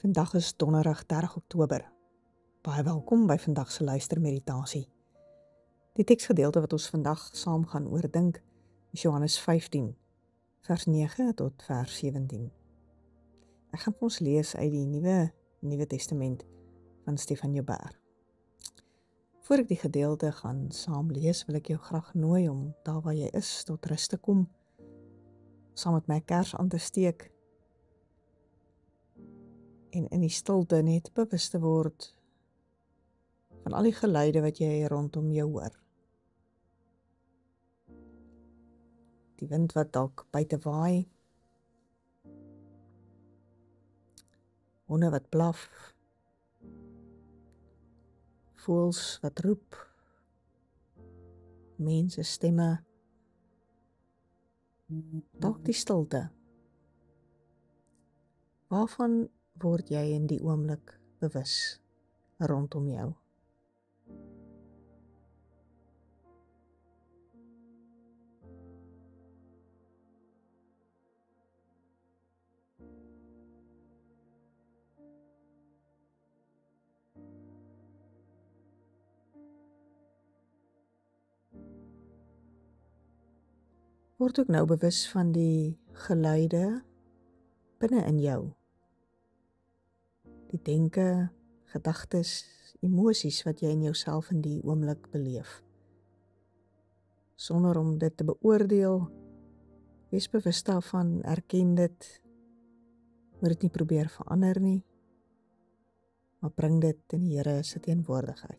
Vandag is donderdag 30 Oktober. Baie welkom by vandag se luistermeditasie. Die teksgedeelte wat ons vandag saam gaan oordink is Johannes 15, vers 9 tot vers 17. Ek gaan vir ons lees uit die Nuwe Testament van Stefan Joubert. Voor ek die gedeelte gaan saam lees, wil ek jou graag nooi om daar waar jy is tot rus te kom, saam met my kers aan te steek en in die stilte net bewus te word van al die geluide wat jy rondom jou hoor. Die wind wat dalk buite waai, honde wat blaf, voëls wat roep, mense stemme, dalk die stilte. Waarvan word jy in die oomblik bewus rondom jou? Word ook nou bewus van die geluide binne in jou. Die denke, gedagtes, emosies wat jy in jouself in die oomblik beleef. Sonder om dit te beoordeel, wees bewus daarvan, erken dit, moet dit nie probeer verander nie, maar bring dit in die Here se teenwoordigheid.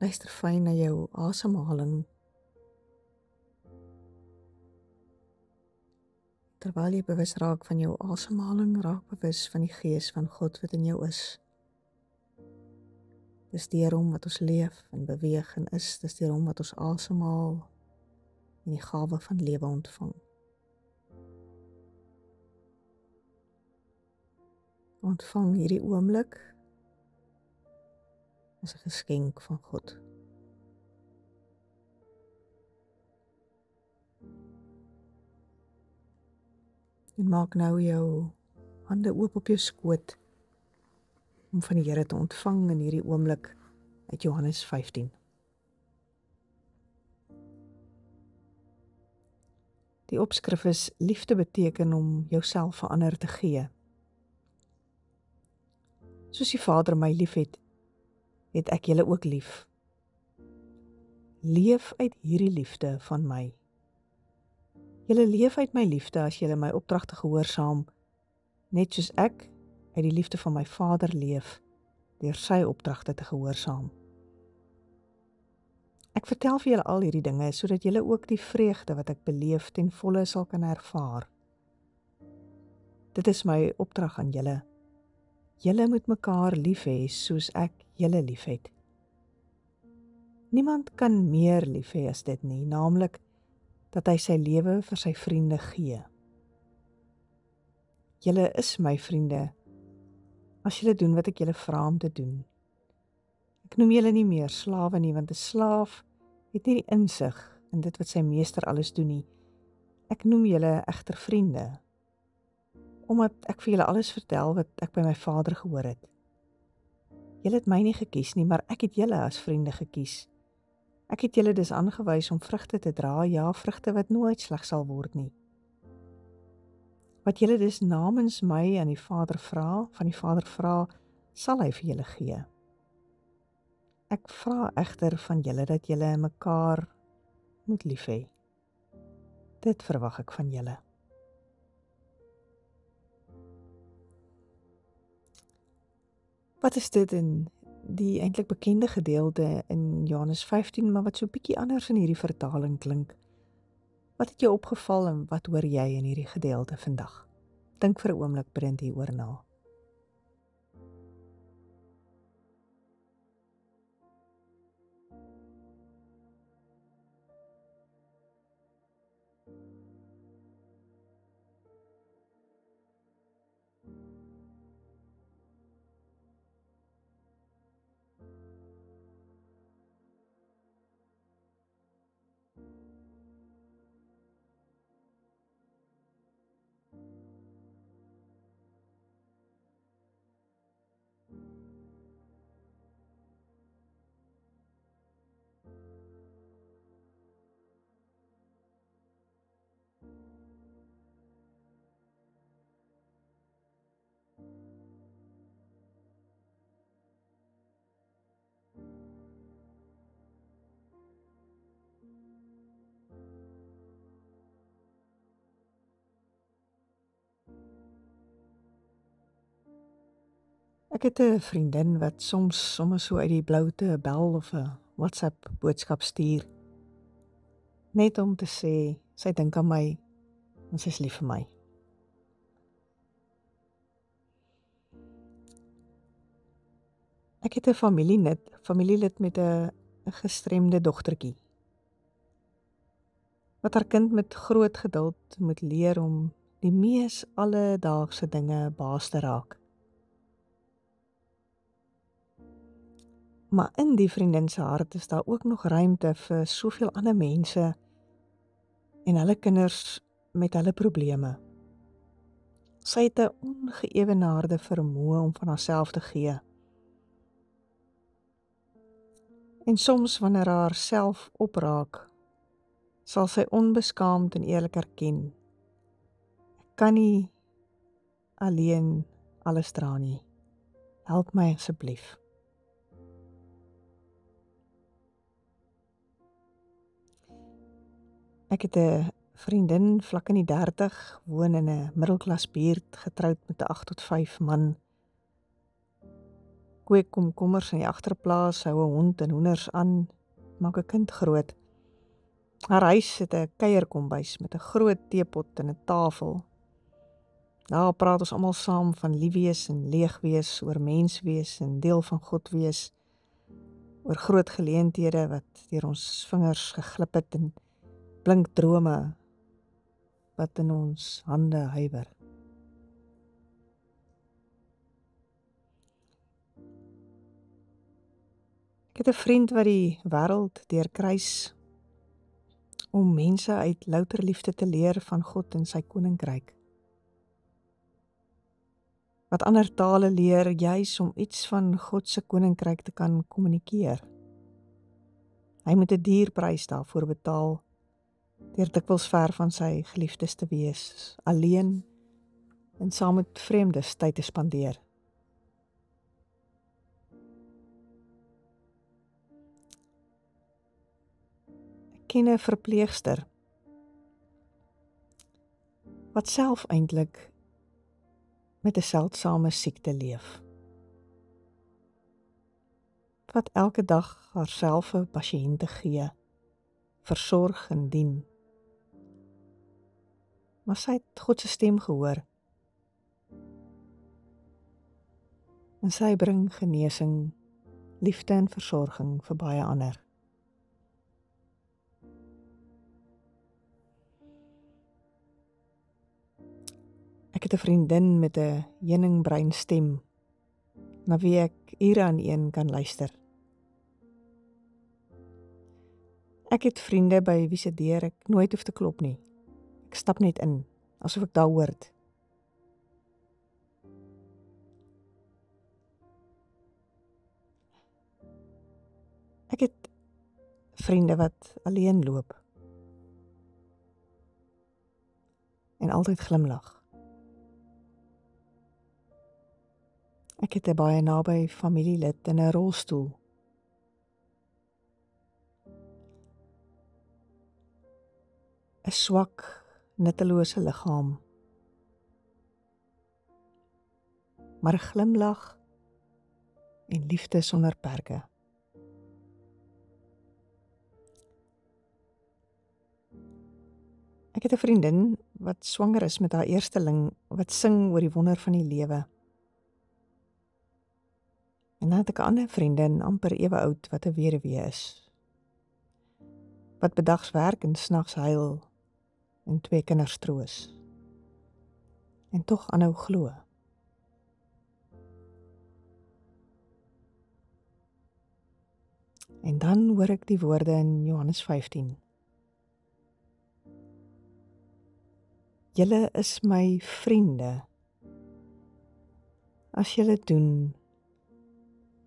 Luister fyn na jou asemhaling. Terwyl jy bewus raak van jou asemhaling, raak bewus van die Gees van God wat in jou is. Dis deur hom wat ons leef en beweeg en is, dis deur hom wat ons asemhaal en die gawe van lewe ontvang. Ontvang hierdie oomblik as 'n geskenk van God. En maak nou jou hande oop op jou skoot om van die Here te ontvang in hierdie oomblik uit Johannes 15. Die opskrif is: liefde beteken om jouself vir ander te gee. Soos die Vader my liefhet, het ek julle ook lief. Leef uit hierdie liefde van my. Julle leef uit my liefde as julle my opdragte gehoorsaam, net soos ek uit die liefde van my Vader leef, deur sy opdragte te gehoorsaam. Ek vertel vir julle al hierdie dinge, sodat julle ook die vreugde wat ek beleef ten volle sal kan ervaar. Dit is my opdrag aan julle. Julle moet mekaar lief hê soos ek julle lief het. Niemand kan meer lief hê as dit nie, naamlik dat hy sy lewe vir sy vriende gee. Julle is my vriende, as julle doen wat ek julle vra om te doen. Ek noem julle nie meer slawe nie, want 'n slaaf het nie die insig in dit wat sy meester alles doen nie. Ek noem julle egter vriende, omdat ek vir julle alles vertel wat ek by my Vader gehoor het. Julle het my nie gekies nie, maar ek het julle as vriende gekies. Ek het julle dus aangewys om vrugte te dra, ja, vrugte wat nooit sleg sal word nie. Wat julle dus namens my aan die Vader vra, sal hy vir julle gee. Ek vra egter van julle dat julle mekaar moet lief hê. Dit verwag ek van julle. Wat is dit in die eintlik bekende gedeelte in Johannes 15, maar wat so bietjie anders in hierdie vertaling klink? Wat het jou opgeval en wat hoor jy in hierdie gedeelte vandag? Dink vir 'n oomblik, brand hieroor na. Ek het 'n vriendin wat soms sommer so uit die blou te bel of 'n WhatsApp boodskap stuur, net om te sê sy dink aan my en sy's lief vir my. Ek het 'n familielid met 'n gestremde dogtertjie wat haar kind met groot geduld moet leer om die mees alledaagse dinge baas te raak. Maar in die vriendin se hart is daar ook nog ruimte vir soveel ander mense en hulle kinders met hulle probleme. Sy het 'n ongeëwenaarde vermoë om van haarself te gee. En soms wanneer haar self opraak, sal sy onbeskaamd en eerlik erken: "Ek kan nie alleen alles dra nie. Help my asseblief." Ek het 'n vriendin vlak in die 30, woon in 'n middelklas buurt, getroud met 'n 8 tot 5 man. Kweek komkommers in die agterplaas, hou 'n hond en hoenders aan, maak 'n kind groot. Haar huis het 'n kuierkombuis met 'n groot teepot en 'n tafel. Daar praat ons almal saam van lief wees en leeg wees, oor mens wees en deel van God wees, oor groot geleenthede wat deur ons vingers geglip het en blink drome wat in ons hande huiwer. Ek het 'n vriend wat die wêreld deurkruis om mense uit louter liefde te leer van God en sy koninkryk. Wat ander tale leer juis om iets van God se koninkryk te kan kommunikeer. Hy moet 'n duur prys daarvoor betaal, deur dikwels ver van sy geliefdes te wees, alleen en saam met vreemdes tyd te spandeer. Ek ken 'n verpleegster wat self eintlik met 'n seldsame siekte leef. Wat elke dag haarself 'n pasiënte gee, versorg en dien. Maar sy het God se stem gehoor. En sy bring genesing, liefde en versorging vir baie ander. Ek het 'n vriendin met 'n heuningbrein stem, na wie ek ure aan een kan luister. Ek het vriende by wie se deur ek nooit hoef te klop nie. Ek stap net in, asof ek daar hoort. Ek het vriende wat alleen loop en altyd glimlag. Ek het 'n baie naby familielid in 'n rolstoel. 'n swak, nuttelose liggaam, maar 'n glimlag en liefde sonder perke. Ek het 'n vriendin wat swanger is met haar eersteling, wat sing oor die wonder van die lewe. En dan het ek 'n ander vriendin, amper ewe oud, wat 'n weduwee is, wat bedags werk en snags huil en 2 kinders troos. En tog aanhou glo. En dan hoor ek die woorde in Johannes 15. Julle is my vriende, as julle doen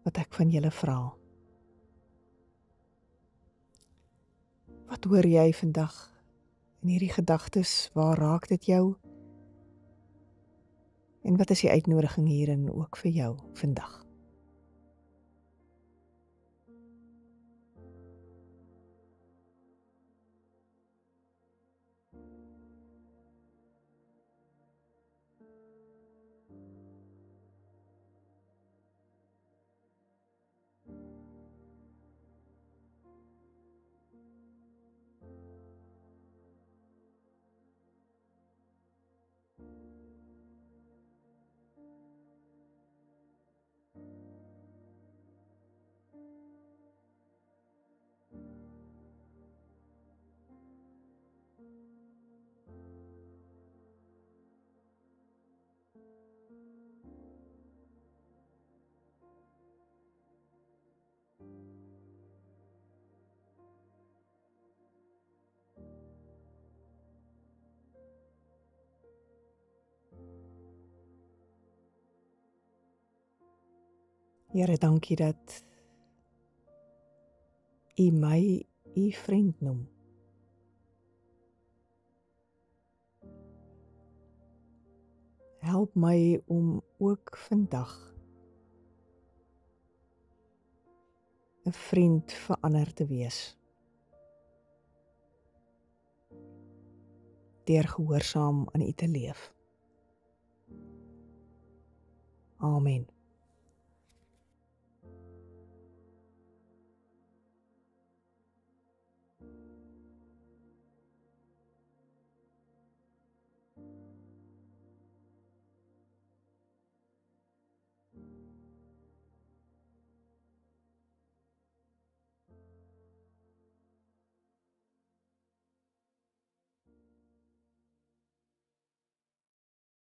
wat ek van julle vra. Wat hoor jy vandag in hierdie gedagtes? Waar raak dit jou? En wat is die uitnodiging hierin ook vir jou vandag? Here, dankie dat U my U vriend noem. Help my om ook vandag 'n vriend vir ander te wees, deur gehoorsaam aan U te leef. Amen.